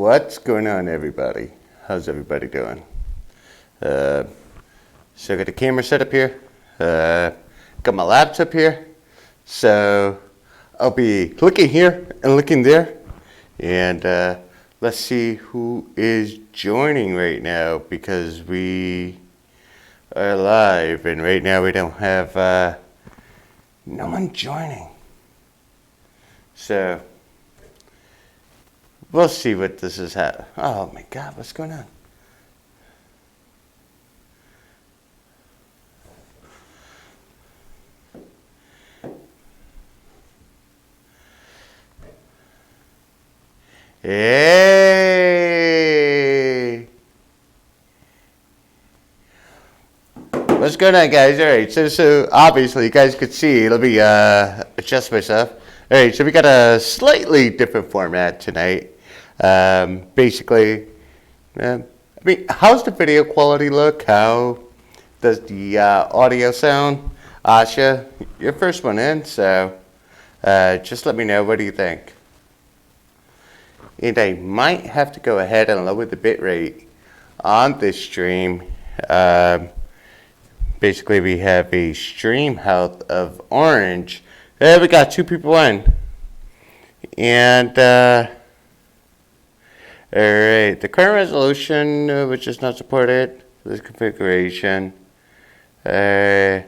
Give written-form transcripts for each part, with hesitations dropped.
What's going on, everybody? How's everybody doing? So I got the camera set up here, got my laptop here, so I'll be looking here and looking there, and let's see who is joining right now, because we are live, and right now we don't have no one joining, so we'll see what this is. Oh my God, what's going on? Hey! What's going on, guys? All right, so obviously you guys could see, let me adjust myself. All right, so we got a slightly different format tonight. Basically, I mean, how's the video quality look? How does the audio sound? Asha, your first one in, so just let me know, what do you think? And I might have to go ahead and lower the bitrate on this stream. Basically, we have a stream health of orange. There, we got 2 people in. And, alright, the current resolution, which is not supported, this configuration. Alright,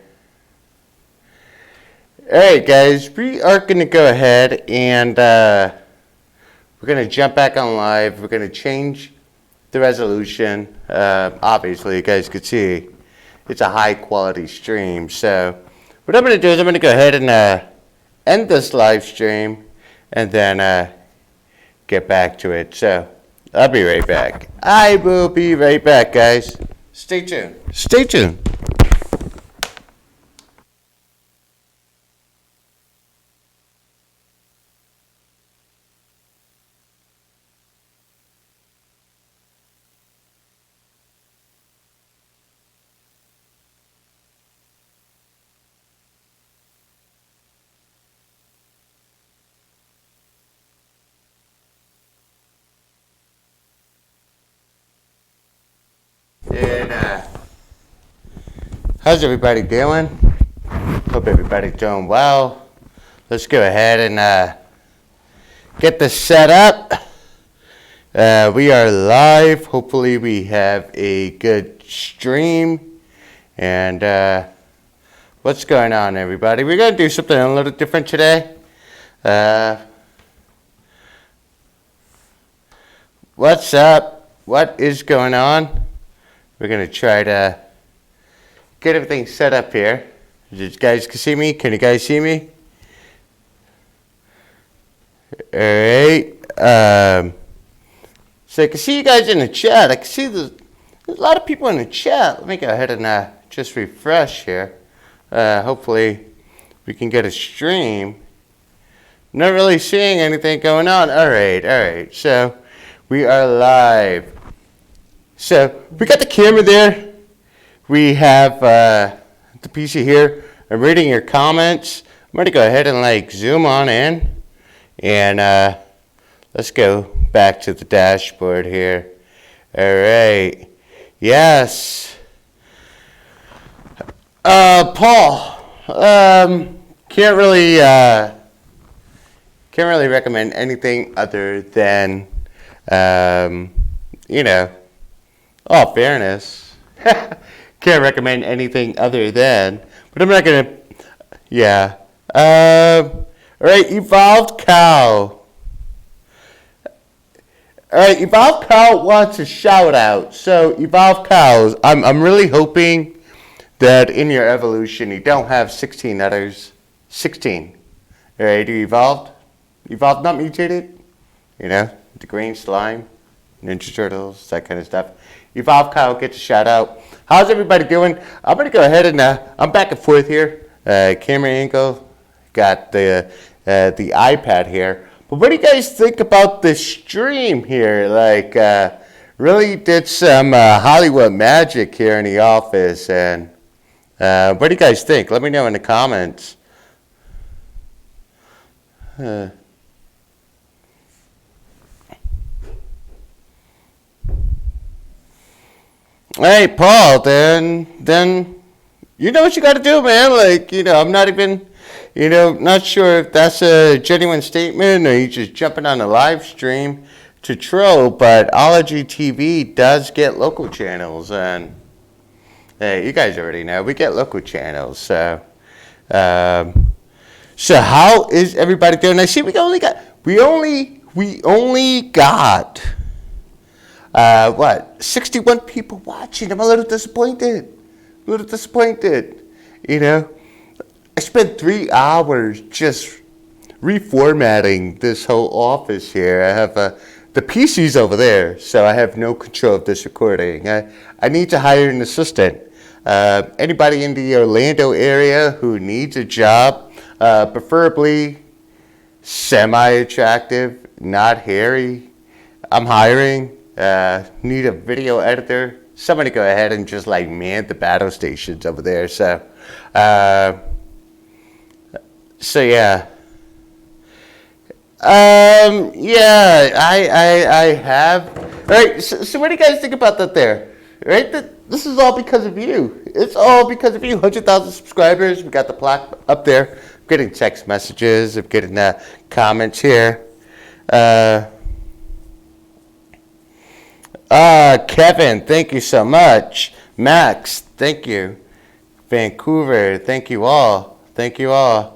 guys, we are going to go ahead and we're going to jump back on live. We're going to change the resolution. Obviously, you guys could see it's a high quality stream. So what I'm going to do is I'm going to go ahead and end this live stream and then get back to it. So I'll be right back. I will be right back, guys. Stay tuned. Stay tuned. And how's everybody doing? Hope everybody's doing well. Let's go ahead and get this set up. We are live. Hopefully we have a good stream. And what's going on, everybody? We're going to do something a little different today. What's up? What is going on? We're going to try to get everything set up here. You guys can see me? Can you guys see me? Alright. So I can see you guys in the chat. I can see there's a lot of people in the chat. Let me go ahead and just refresh here. Hopefully we can get a stream. Not really seeing anything going on. Alright. So we are live. So we got the camera there. We have the PC here. I'm reading your comments. I'm going to go ahead and zoom on in. And let's go back to the dashboard here. All right. Yes. Paul, can't really recommend anything other than, all fairness, can't recommend anything other than, but I'm not going to, yeah. All right, Evolved Cow. All right, Evolved Cow wants a shout out. So, Evolved Cows, I'm really hoping that in your evolution you don't have 16 others. 16. All right, you evolved? Evolved not mutated? You know, the green slime, Ninja Turtles, that kind of stuff. Evolve Kyle gets a shout out. How's everybody doing? I'm going to go ahead and I'm back and forth here. Camera angle, got the iPad here. But what do you guys think about the stream here? Like, really did some Hollywood magic here in the office. And what do you guys think? Let me know in the comments. Hey, Paul, then you know what you got to do, man. Like, I'm not even, not sure if that's a genuine statement or you just jumping on a live stream to troll, but Ology TV does get local channels, and hey, you guys already know we get local channels. So how is everybody doing? I see we only got 61 people watching. I'm a little disappointed. I spent 3 hours just reformatting this whole office here. I have the PC's over there, so I have no control of this recording. I need to hire an assistant. Anybody in the Orlando area who needs a job, preferably semi-attractive, not hairy, I'm hiring. Need a video editor. Somebody go ahead and just like man the battle stations over there. So yeah. Yeah, I have. All right. So what do you guys think about that there? Right. This is all because of you. It's all because of you. 100,000 subscribers. We got the plaque up there. I'm getting text messages. I'm getting comments here. Kevin, thank you so much. Max, thank you. Vancouver, thank you all. All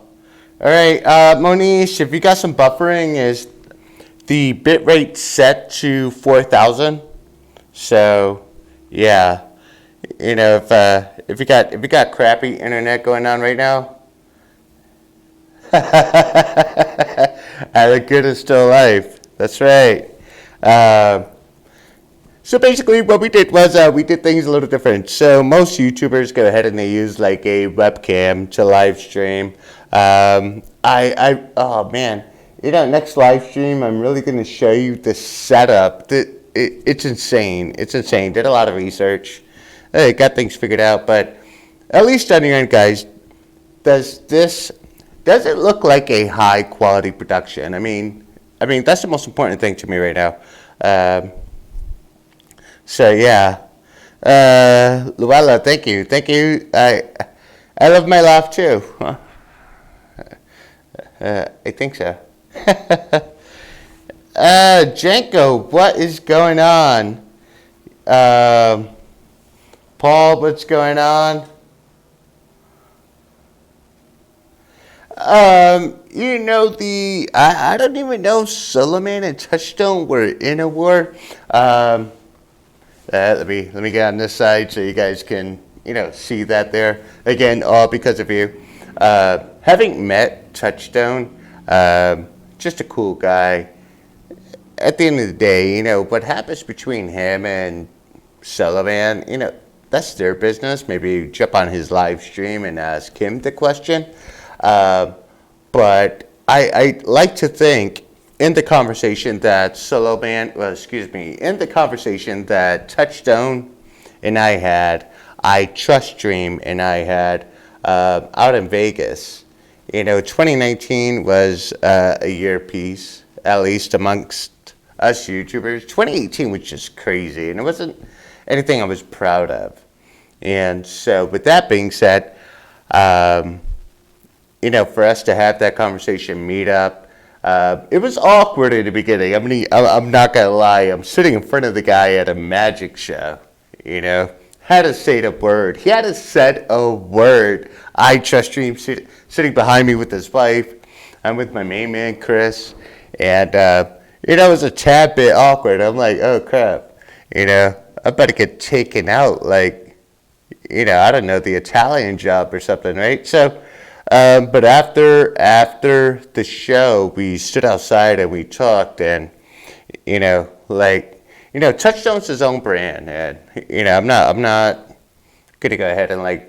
right, Monish, if you got some buffering, is the bitrate set to 4,000? So, yeah, if you got crappy internet going on right now, Alec Good is still alive. That's right. So basically what we did was we did things a little different. So most YouTubers go ahead and they use like a webcam to live stream. Oh man, next live stream I'm really going to show you the setup. It's insane. Did a lot of research. Got things figured out, but at least on your end, guys, does it look like a high quality production? I mean that's the most important thing to me right now. So yeah, Luella, thank you. I love my laugh too. I think so. Janko, what is going on? Paul, what's going on? I don't even know if Suleiman and Touchstone were in a war. Let me get on this side so you guys can see that there. Again, all because of you. Having met Touchstone, just a cool guy. At the end of the day, what happens between him and Sullivan, that's their business. Maybe jump on his live stream and ask him the question. But I like to think in the conversation that Touchstone and I had, iTrustStream and I had out in Vegas. 2019 was a year piece, at least amongst us YouTubers. 2018 was just crazy, and it wasn't anything I was proud of. And so with that being said, for us to have that conversation meet up, it was awkward at the beginning. I'm not gonna lie. I'm sitting in front of the guy at a magic show. Had to say the word. He had to said a word. iTrustStream sitting behind me with his wife. I'm with my main man Chris, and it was a tad bit awkward. I'm like, oh crap, I better get taken out. Like, I don't know, the Italian job or something, right? So. But after the show, we stood outside and we talked, and Touchstone's his own brand, and I'm not gonna go ahead and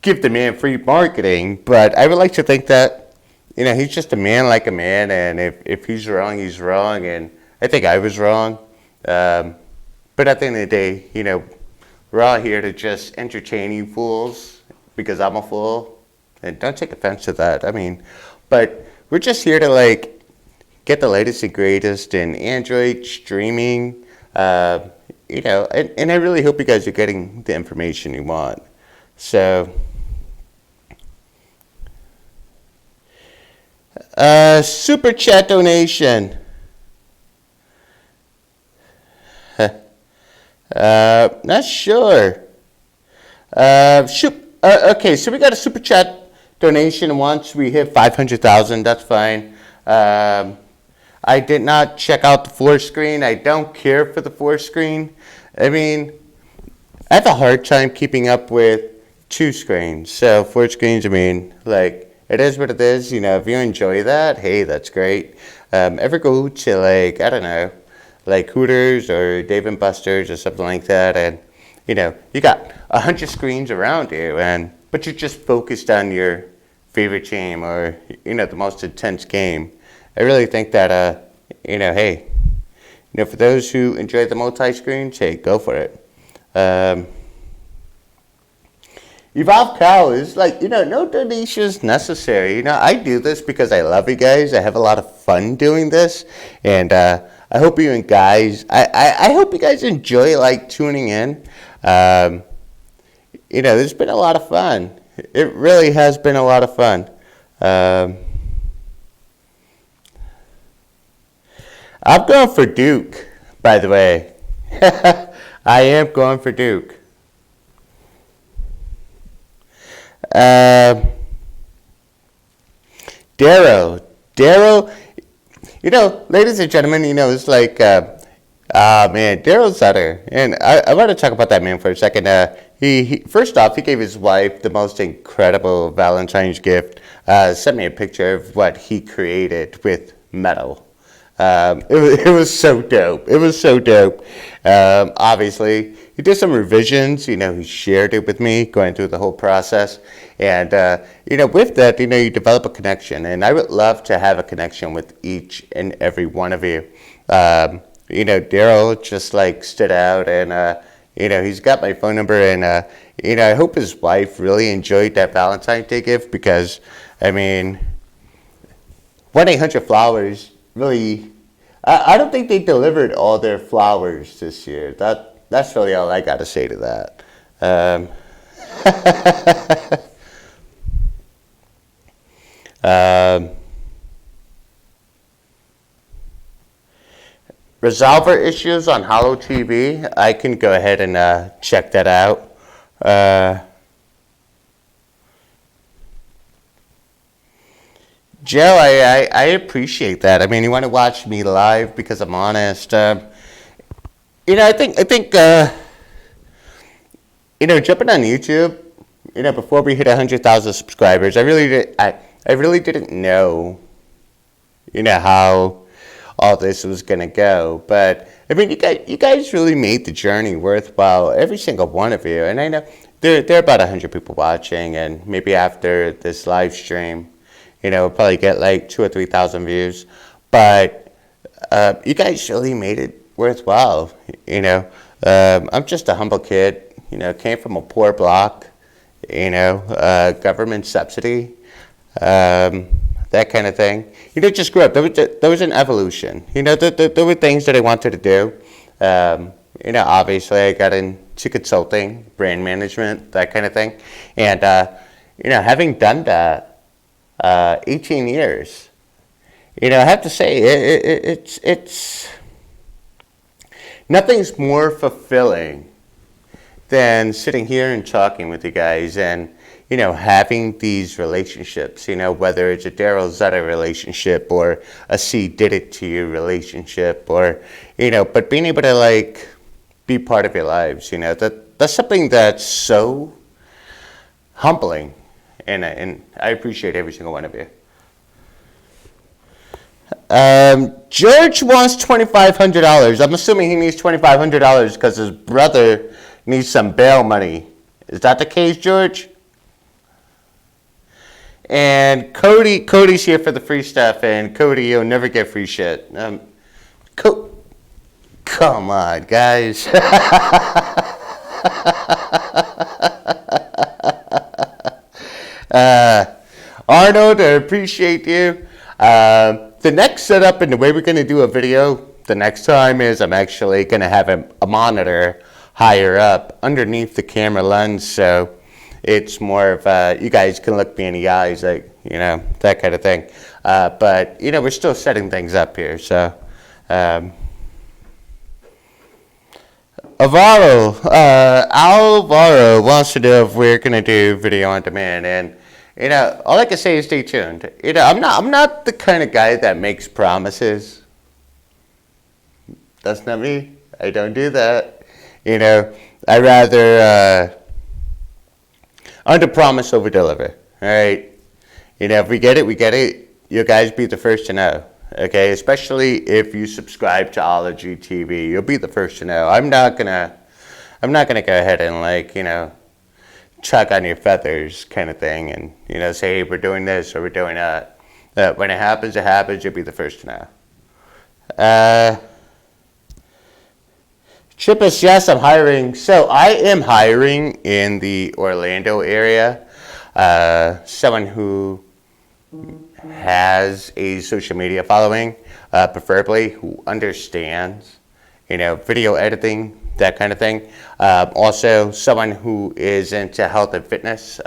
give the man free marketing, but I would like to think that he's just a man like a man, and if he's wrong, he's wrong, and I think I was wrong. But at the end of the day, we're all here to just entertain you fools because I'm a fool, and don't take offense to that. But we're just here to get the latest and greatest in Android streaming, and I really hope you guys are getting the information you want. So, super chat donation. Not sure. Okay, so we got a super chat donation once we hit 500,000. That's fine. I did not check out the four screen. I don't care for the four screen. I have a hard time keeping up with two screens. So four screens, it is what it is. If you enjoy that, hey, that's great. Ever go to I don't know, Hooters or Dave & Buster's or something like that, and you got 100 screens around you, but you're just focused on your favorite game or the most intense game. I really think that hey, for those who enjoy the multi-screens, hey, go for it. Evolve Cow is no donations necessary. I do this because I love you guys. I have a lot of fun doing this, and I hope you guys. I hope you guys enjoy tuning in. There's been a lot of fun. It really has been a lot of fun. I'm going for Duke, by the way. I am going for Duke. Darrow, ladies and gentlemen, it's man, Darrow Sutter, and I want to talk about that man for a second. He first off, he gave his wife the most incredible Valentine's gift. Sent me a picture of what he created with metal. It was so dope. It was so dope. Obviously, he did some revisions. He shared it with me, going through the whole process. And, with that, you develop a connection. And I would love to have a connection with each and every one of you. Daryl just, stood out. And, he's got my phone number. And, I hope his wife really enjoyed that Valentine's Day gift. Because, 1-800-Flowers really... I don't think they delivered all their flowers this year. That's really all I got to say to that. Resolver issues on Holo TV. I can go ahead and check that out. Joe, I appreciate that. You want to watch me live because I'm honest. I think jumping on YouTube, before we hit 100,000 subscribers, I really didn't know, how all this was gonna go. But you guys really made the journey worthwhile. Every single one of you, and I know there are about 100 people watching, and maybe after this live stream, we'll probably get 2,000 or 3,000 views. But you guys really made it worthwhile. I'm just a humble kid. Came from a poor block. Government subsidy, that kind of thing. Just grew up. There was an evolution. There were things that I wanted to do. Obviously I got into consulting, brand management, that kind of thing. And, having done that, 18 years, I have to say it's nothing's more fulfilling than sitting here and talking with you guys and, having these relationships, whether it's a Daryl Zeta relationship or a C did it to you relationship or, but being able to be part of your lives, that's something that's so humbling. And I appreciate every single one of you. George wants $2,500. I'm assuming he needs $2,500 because his brother needs some bail money. Is that the case, George? And Cody's here for the free stuff, and Cody, you'll never get free shit. Come on, guys. Arnold, I appreciate you. The next setup and the way we're going to do a video the next time is I'm actually going to have a monitor higher up underneath the camera lens, so it's more of you guys can look me in the eyes, like, you know, that kind of thing. But, you know, we're still setting things up here, so. Alvaro wants to know if we're going to do video on demand, and you know, all I can say is stay tuned. You know, I'm not the kind of guy that makes promises. That's not me. I don't do that. You know, I rather under promise, over deliver. All right. You know, if we get it, we get it. You guys be the first to know. Okay, especially if you subscribe to Ology TV, you'll be the first to know. I'm not gonna go ahead and, like, you know, chuck on your feathers kind of thing, and, you know, say, hey, we're doing this or we're doing that. When it happens, you'll be the first to know. Chippus, yes, I'm hiring. So I am hiring in the Orlando area. Someone who has a social media following, preferably who understands, you know, video editing, that kind of thing. Also, someone who is into health and fitness,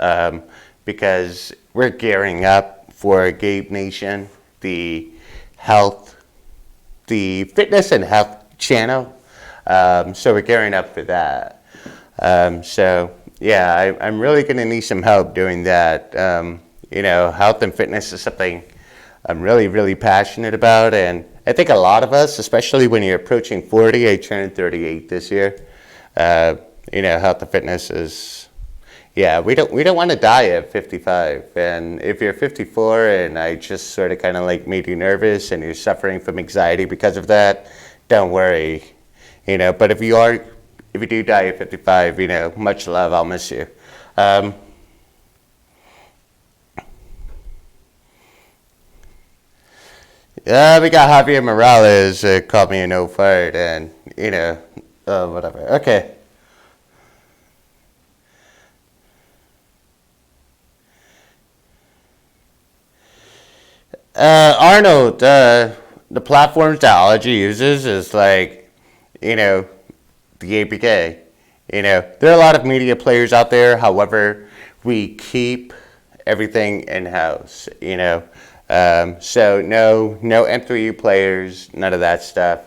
because we're gearing up for Gabe Nation, the fitness and health channel. So we're gearing up for that. So yeah, I'm really going to need some help doing that. You know, health and fitness is something I'm really, really passionate about, and I think a lot of us, especially when you're approaching 40, I turned 38 this year. You know, health and fitness is, yeah, we don't want to die at 55. And if you're 54 and I just sort of kind of like made you nervous and you're suffering from anxiety because of that, don't worry. You know, but if you do die at 55, you know, much love, I'll miss you. We got Javier Morales called me a no fart, and, you know, whatever. Okay. Arnold, the platforms that Ology uses is like, you know, the APK. You know, there are a lot of media players out there. However, we keep everything in-house, you know. So no M3U players, none of that stuff.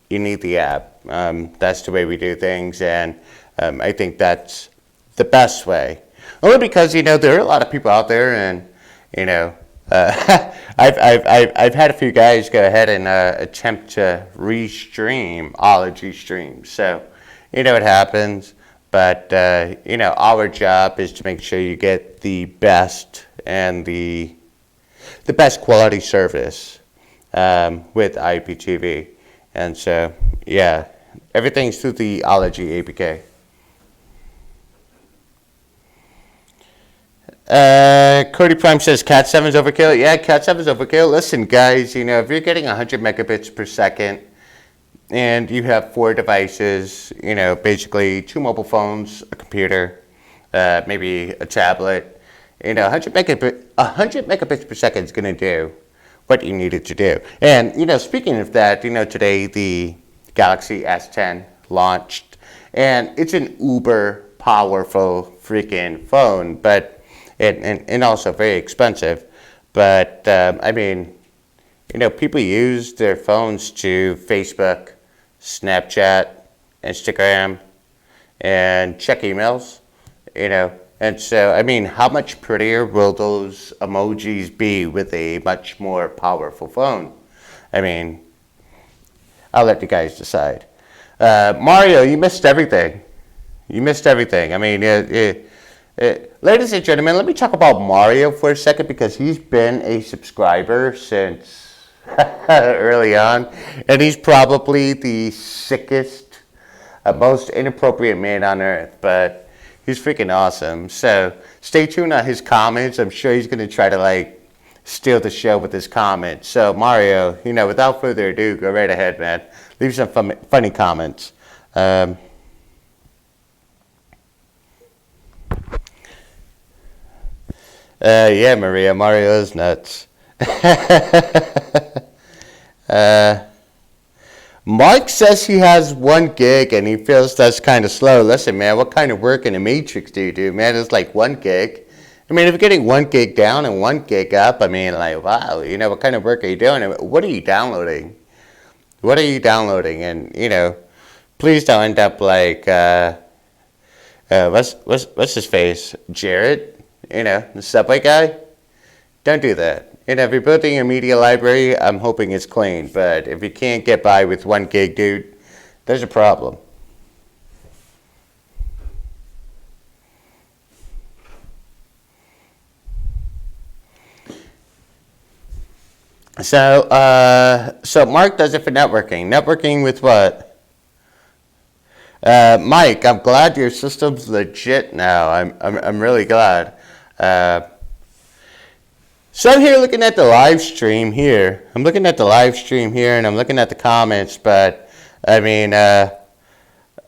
You need the app. That's the way we do things, and I think that's the best way. Only because, you know, there are a lot of people out there, and, you know, I've had a few guys go ahead and attempt to restream Ology streams. So, you know, it happens, but you know, our job is to make sure you get the best and the best quality service with IPTV. And so, yeah, everything's through the Ology APK. Cody Prime says Cat 7's overkill. Yeah, Cat 7's overkill. Listen, guys, you know, if you're getting 100 megabits per second and you have 4 devices, you know, basically 2 mobile phones, a computer, maybe a tablet, you know, 100 megabits per second is going to do what you need it to do. And, you know, speaking of that, you know, today the Galaxy S10 launched, and it's an uber powerful freaking phone, but and also very expensive. But, I mean, you know, people use their phones to Facebook, Snapchat, Instagram, and check emails, you know. And so, I mean, how much prettier will those emojis be with a much more powerful phone? I mean, I'll let you guys decide. Mario, you missed everything. You missed everything. I mean, ladies and gentlemen, let me talk about Mario for a second, because he's been a subscriber since early on, and he's probably the sickest, most inappropriate man on earth, but he's freaking awesome. So stay tuned on his comments. I'm sure he's going to try to like steal the show with his comments. So Mario, without further ado, go right ahead, man. Leave some funny comments. Yeah, Maria, Mario is nuts. Mark says he has 1 gig and he feels that's kind of slow. Listen, man, what kind of work in the Matrix do you do, man? It's like 1 gig. I mean, if you're getting 1 gig down and 1 gig up, I mean, like, wow, what kind of work are you doing? What are you downloading? What are you downloading? And, please don't end up like, what's his face? Jared? The Subway guy? Don't do that. If you're building a media library, I'm hoping it's clean. But if you can't get by with 1 gig, dude, there's a problem. So Mark does it for networking. Networking with what? Mike, I'm glad your system's legit now. I'm really glad. So I'm here looking at the live stream here. I'm looking at the live stream here, and I'm looking at the comments. But I mean, I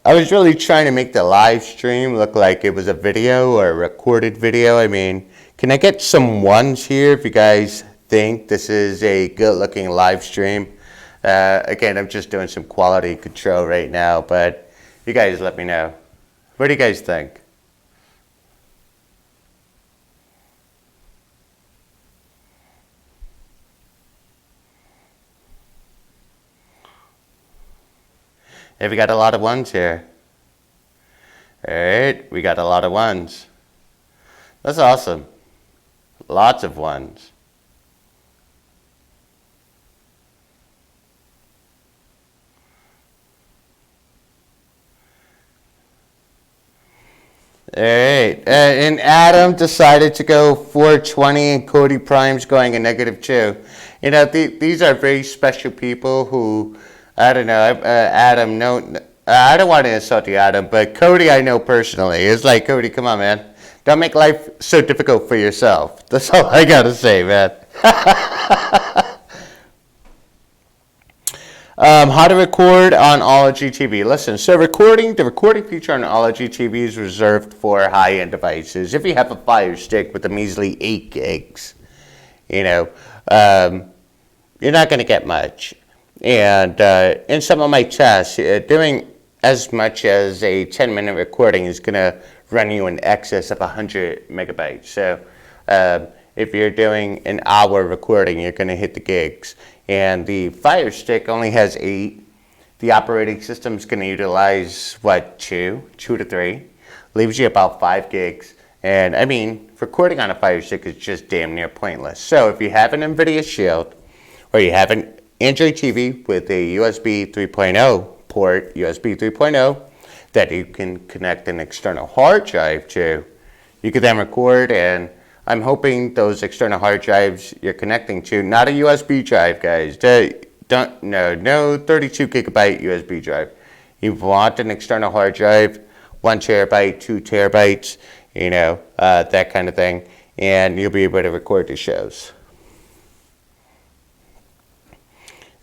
was really trying to make the live stream look like it was a video or a recorded video. I mean, can I get some ones here if you guys think this is a good-looking live stream? Again, I'm just doing some quality control right now, but you guys let me know. What do you guys think? Hey, we got a lot of ones here. All right, we got a lot of ones. That's awesome. Lots of ones. All right, and Adam decided to go 420, and Cody Prime's going a -2. These are very special people who, I don't know, Adam, no, I don't want to insult you, Adam, but Cody I know personally. It's like, Cody, come on, man. Don't make life so difficult for yourself. That's all I got to say, man. How to record on Ology TV. Listen, so the recording feature on Ology TV is reserved for high-end devices. If you have a Fire Stick with a measly 8 gigs, you're not going to get much. And in some of my tests, doing as much as a 10-minute recording is going to run you in excess of 100 megabytes. So if you're doing an hour recording, you're going to hit the gigs. And the Fire Stick only has 8. The operating system is going to utilize, 2 to 3. Leaves you about 5 gigs. And I mean, recording on a Fire Stick is just damn near pointless. So if you have an NVIDIA Shield, or you have an Android TV with a USB 3.0 port, USB 3.0, that you can connect an external hard drive to, you can then record. And I'm hoping those external hard drives you're connecting to, not a USB drive, guys. No 32 gigabyte USB drive. You want an external hard drive, 1 terabyte, 2 terabytes, that kind of thing, and you'll be able to record the shows.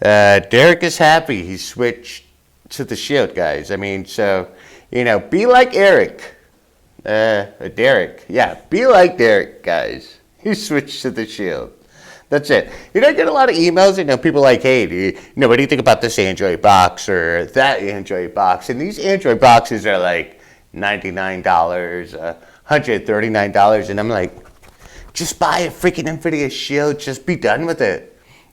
Derek is happy he switched to the Shield, guys. I mean, so, be like Eric. Derek. Yeah, be like Derek, guys. He switched to the Shield. That's it. I get a lot of emails, people like, hey, what do you think about this Android box or that Android box? And these Android boxes are like $99, $139, and I'm like, just buy a freaking NVIDIA Shield. Just be done with it.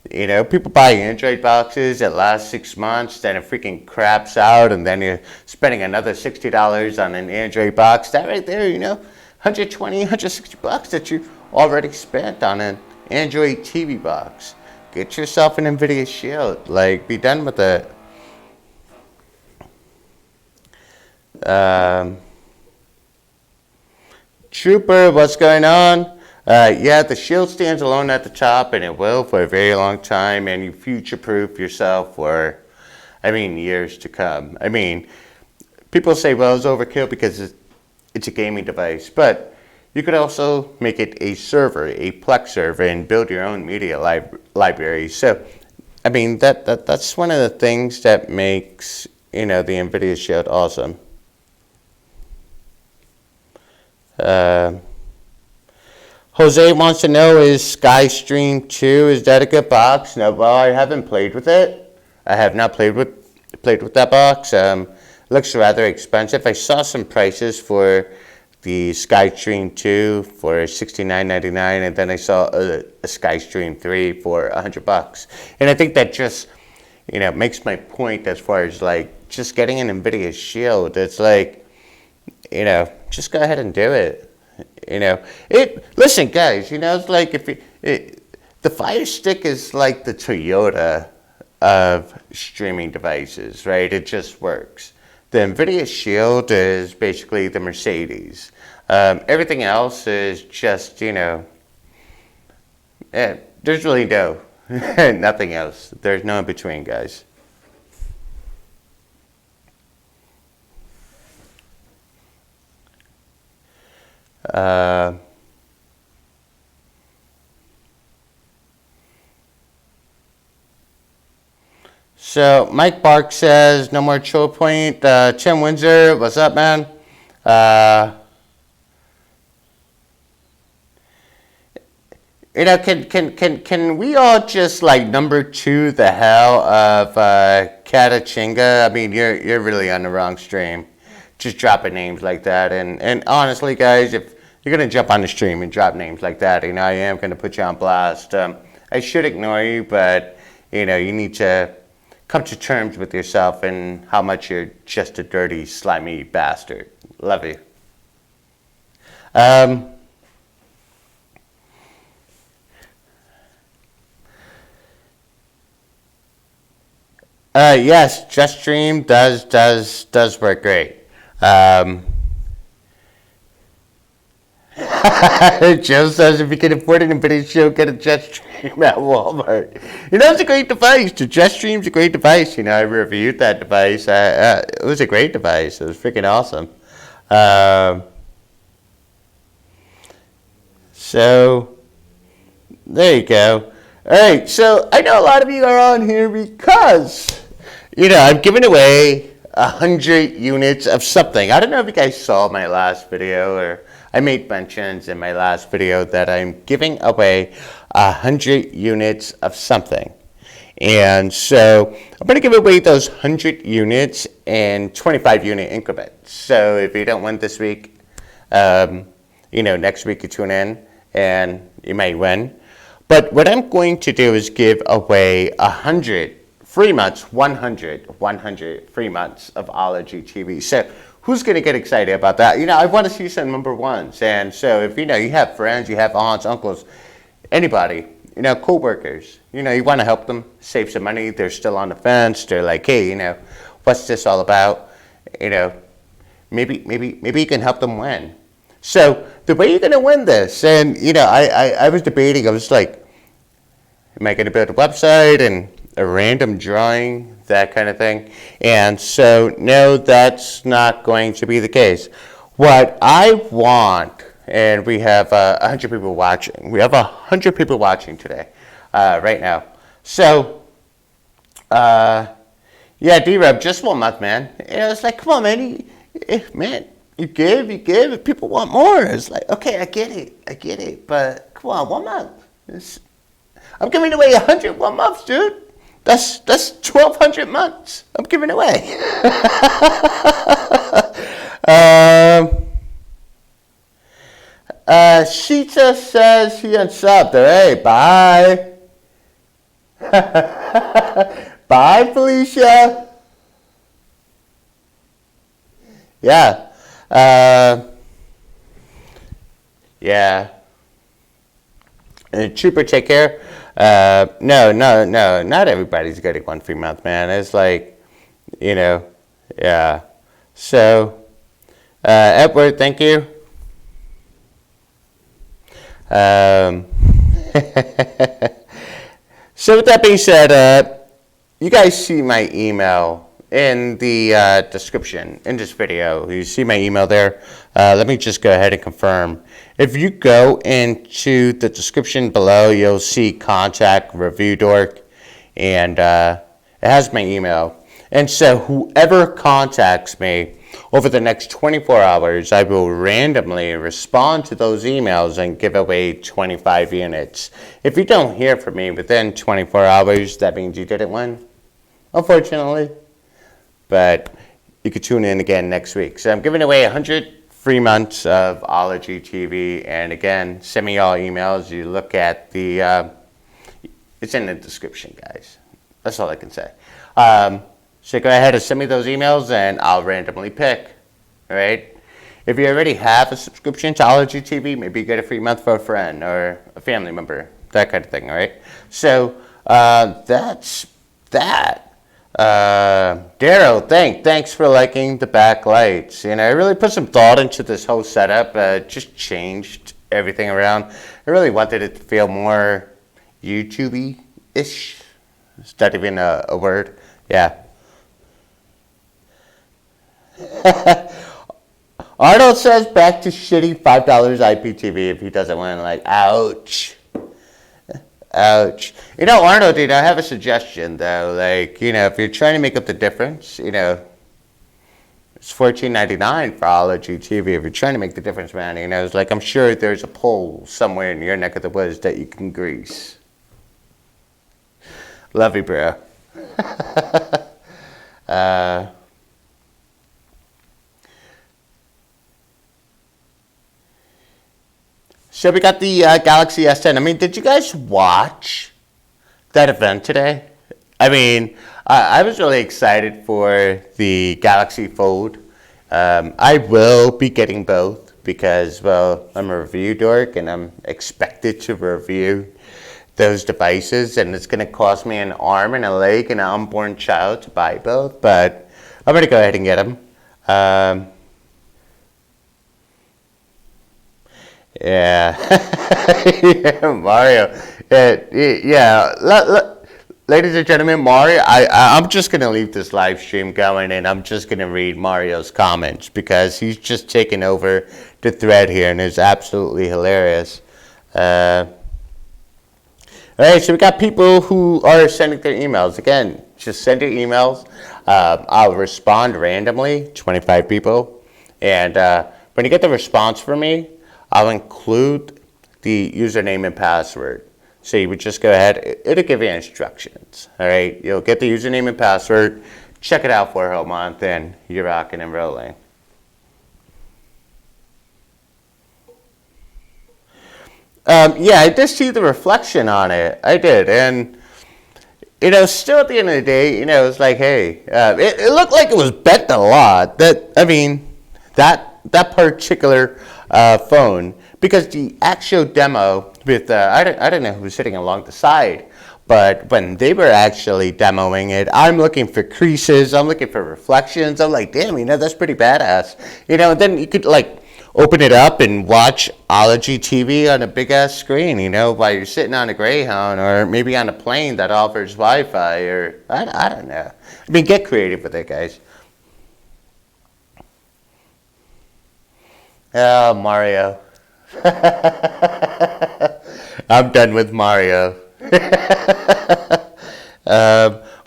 People buy Android boxes that last 6 months, then it freaking craps out, and then you're spending another $60 on an Android box. That right there, $120, $160 that you already spent on an Android TV box. Get yourself an NVIDIA Shield. Be done with it. Trooper, what's going on? Yeah, the shield stands alone at the top, and it will for a very long time, and you future-proof yourself for, I mean, years to come. I mean, people say, well, it's overkill because it's a gaming device, but you could also make it a server, a Plex server, and build your own media library. So, I mean, that's one of the things that makes, the NVIDIA Shield awesome. Jose wants to know, is SkyStream 2, is that a good box? No, well, I haven't played with it. I have not played with that box. Looks rather expensive. I saw some prices for the SkyStream 2 for $69.99, and then I saw a SkyStream 3 for $100. And I think that just, makes my point as far as like just getting an NVIDIA Shield. It's like, just go ahead and do it. Listen, guys. It's like the Fire Stick is like the Toyota of streaming devices, right? It just works. The NVIDIA Shield is basically the Mercedes. Everything else is just, there's really no, nothing else. There's no in between, guys. So Mike Bark says, no more Chill Point. Tim Windsor, what's up, man? Can we all just like number 2 the hell of Catachinga? I mean, you're really on the wrong stream, just dropping names like that. And honestly, guys, if you're gonna jump on the stream and drop names like that, I am gonna put you on blast. I should ignore you, but you need to come to terms with yourself and how much you're just a dirty, slimy bastard. Love you. Yes, JustStream does work great. Joe says if you can afford an NVIDIA Shield, get a JustStream at Walmart. It's a great device. The JustStream's a great device. I reviewed that device. It was a great device. It was freaking awesome. So, there you go. All right, so I know a lot of you are on here because, I'm giving away 100 units of something. I don't know if you guys saw my last video, or I made mentions in my last video that I'm giving away 100 units of something. And so I'm going to give away those 100 units in 25 unit increments. So if you don't win this week, next week you tune in and you might win. But what I'm going to do is give away 100 free months, 100 free months of Ology TV. So who's going to get excited about that? I want to see some number ones. And so if, you have friends, you have aunts, uncles, anybody, co-workers, you want to help them save some money. They're still on the fence. They're like, hey, what's this all about? Maybe you can help them win. So the way you're going to win this, and, I was debating, I was like, am I going to build a website and a random drawing, that kind of thing? And so, no, that's not going to be the case. What I want, and we have 100 people watching. We have 100 people watching today, right now. So, yeah, D-Rub, just 1 month, man. It's like, come on, man. You give. If people want more, it's like, okay, I get it. But come on, 1 month. I'm giving away 101 months, dude. That's 1,200 months I'm giving away. Sheeta says he unsubbed. Hey, bye. Bye, Felicia. Yeah. Yeah. Trooper, take care. No, not everybody's getting 1 free month, man. It's like, yeah. So, Edward, thank you. Um, so with that being said, you guys see my email in the description in this video. You see my email there. Let me just go ahead and confirm. If you go into the description below, you'll see contact Reviewdork, and it has my email. And so whoever contacts me over the next 24 hours, I will randomly respond to those emails and give away 25 units. If you don't hear from me within 24 hours, that means you didn't win, unfortunately. But you could tune in again next week. So I'm giving away 100 free months of Ology TV. And again, send me all emails. You look at the, it's in the description, guys. That's all I can say. So go ahead and send me those emails and I'll randomly pick, all right? If you already have a subscription to Ology TV, maybe you get a free month for a friend or a family member, that kind of thing, all right? So that's that. Daryl, thanks for liking the backlights. You know, I really put some thought into this whole setup, just changed everything around. I really wanted it to feel more YouTube-y-ish. Is that even a word? Yeah. Arnold says back to shitty $5 IPTV if he doesn't win. Like, ouch. Ouch. You know, Arnold, I have a suggestion, though. Like, if you're trying to make up the difference, it's $14.99 for Ology TV. If you're trying to make the difference, man, it's like I'm sure there's a pole somewhere in your neck of the woods that you can grease. Love you, bro. So we got the Galaxy S10. I mean, did you guys watch that event today? I mean, I was really excited for the Galaxy Fold. I will be getting both because, well, I'm a review dork and I'm expected to review those devices, and it's going to cost me an arm and a leg and an unborn child to buy both, but I'm going to go ahead and get them. Yeah. Yeah, Mario. Yeah. Ladies and gentlemen, Mario, I'm just going to leave this live stream going, and I'm just going to read Mario's comments because he's just taken over the thread here, and it's absolutely hilarious. All right, so we got people who are sending their emails. Again, just send your emails. I'll respond randomly, 25 people. And when you get the response from me, I'll include the username and password. So you would just go ahead, it'll give you instructions, all right? You'll get the username and password, check it out for a whole month, and you're rocking and rolling. Yeah, I did see the reflection on it. I did, and still at the end of the day, it's like, hey, it looked like it was bent a lot. That particular phone, because the actual demo with I don't know who was sitting along the side, but when they were actually demoing it, I'm looking for creases, I'm looking for reflections. I'm like, damn, that's pretty badass. And then you could like open it up and watch Ology TV on a big ass screen, while you're sitting on a Greyhound or maybe on a plane that offers Wi-Fi, or I don't know. I mean, get creative with it, guys. Oh, Mario. I'm done with Mario.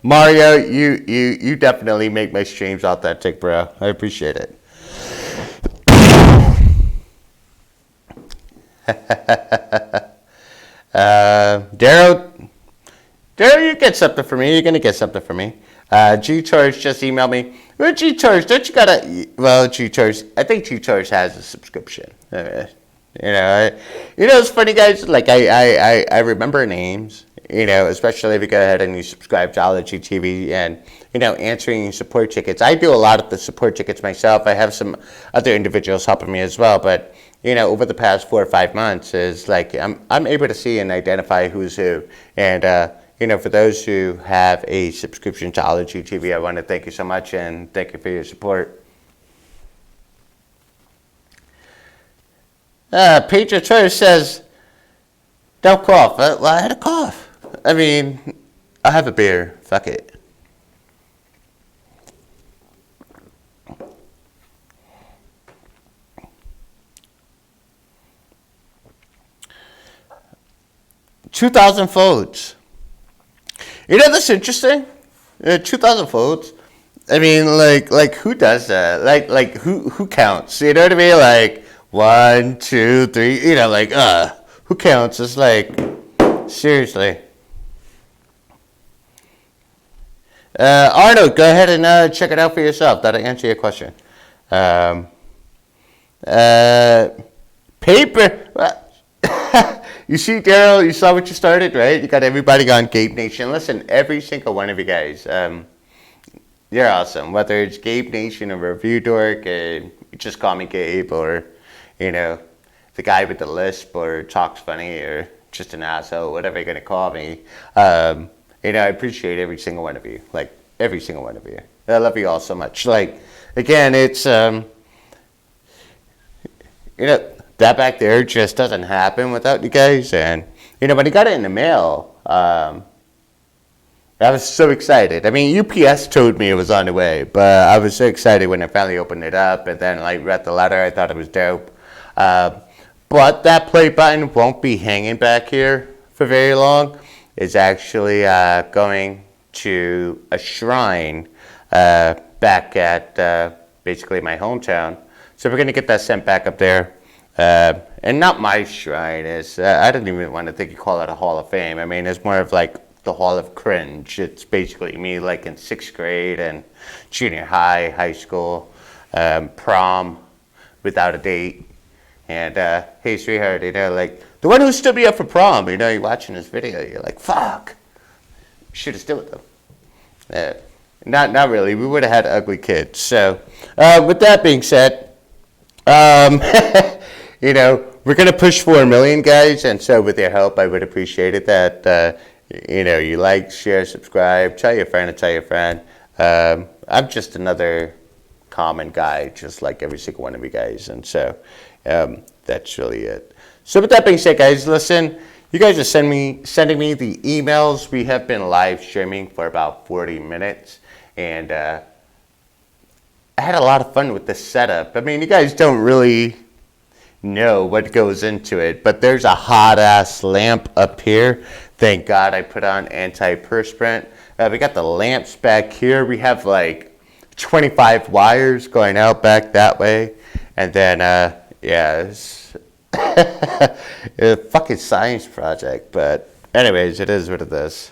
Mario, you definitely make my streams authentic, bro. I appreciate it. Daryl, you get something for me. You're gonna get something for me. G-Charge just emailed me. Well, G-Charge, don't you gotta? Well, G-Charge, I think G-Charge has a subscription. It's funny, guys. Like I remember names. Especially if you go ahead and you subscribe to Ology TV and answering support tickets. I do a lot of the support tickets myself. I have some other individuals helping me as well, but over the past 4 or 5 months, is like I'm able to see and identify who's who. And for those who have a subscription to Ology TV, I want to thank you so much and thank you for your support. Pedro Torres says, Don't cough. Well, I had a cough. I mean, I'll have a beer. Fuck it. $2,000 votes. You know that's interesting? 2,000 votes. I mean, like who does that? Like who counts? You know what I mean? Like 1, 2, 3. You know, like who counts? It's like seriously. Arnold, go ahead and check it out for yourself. That'll answer your question. Paper. You see, Daryl, you saw what you started, right? You got everybody on Gabe Nation. Listen, every single one of you guys, you're awesome. Whether it's Gabe Nation or Reviewdork, you just call me Gabe, or, you know, the guy with the lisp, or talks funny, or just an asshole, whatever you're going to call me. You know, I appreciate every single one of you. Like, every single one of you. I love you all so much. Like, again, it's, you know, that back there just doesn't happen without you guys. And, you know, when he got it in the mail, I was so excited. I mean, UPS told me it was on the way, but I was so excited when I finally opened it up and then, like, read the letter. I thought it was dope. But that play button won't be hanging back here for very long. It's actually going to a shrine back at basically my hometown. So we're going to get that sent back up there. And not my shrine. Is I don't even want to think you call it a Hall of Fame. I mean, it's more of like the Hall of Cringe. It's basically me like in 6th grade and junior high, high school, prom without a date. And, hey, sweetheart, you know, like, the one who stood me up for prom, you know, you're watching this video, you're like, fuck, should have stood with them. Not really. We would have had ugly kids. So, with that being said, you know, we're going to push 4 million, guys, and so with your help, I would appreciate it that, you know, you like, share, subscribe, tell your friend and tell your friend. I'm just another common guy, just like every single one of you guys, and so that's really it. So with that being said, guys, listen, you guys are sending me the emails. We have been live streaming for about 40 minutes, and I had a lot of fun with this setup. I mean, you guys don't really know what goes into it, but there's a hot-ass lamp up here. Thank God I put on antiperspirant. We got the lamps back here. We have like 25 wires going out back that way, and then yeah, it's a fucking science project, but anyways, it is what it is.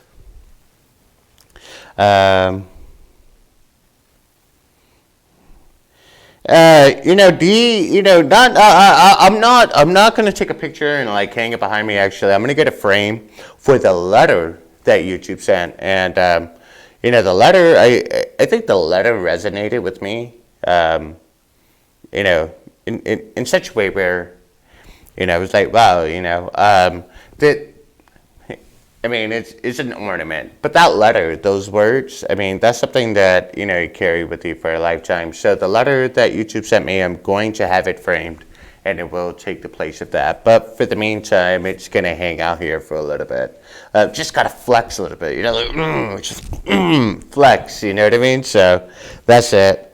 You know, I'm not going to take a picture and like hang it behind me. Actually, I'm going to get a frame for the letter that YouTube sent, and you know, the letter. I think the letter resonated with me. You know, in such a way where, you know, it was like, wow, you know, that. I mean, it's an ornament, but that letter, those words, I mean, that's something that, you know, you carry with you for a lifetime. So the letter that YouTube sent me, I'm going to have it framed, and it will take the place of that. But for the meantime, it's going to hang out here for a little bit. Just got to flex a little bit, you know, like, just flex, you know what I mean? So that's it.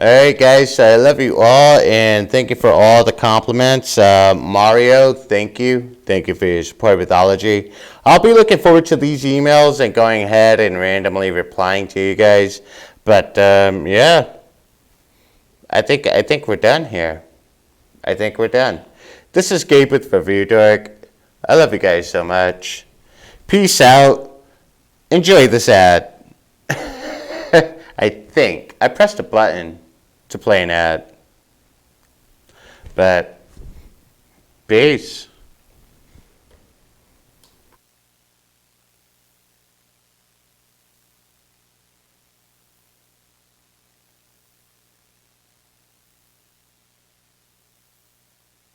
All right, guys, I love you all, and thank you for all the compliments. Mario, thank you. Thank you for your support with Ology. I'll be looking forward to these emails and going ahead and randomly replying to you guys. But, yeah, I think we're done here. I think we're done. This is Gabe with Reviewdork. I love you guys so much. Peace out. Enjoy this ad. I think. I pressed a button to play an ad. But, peace.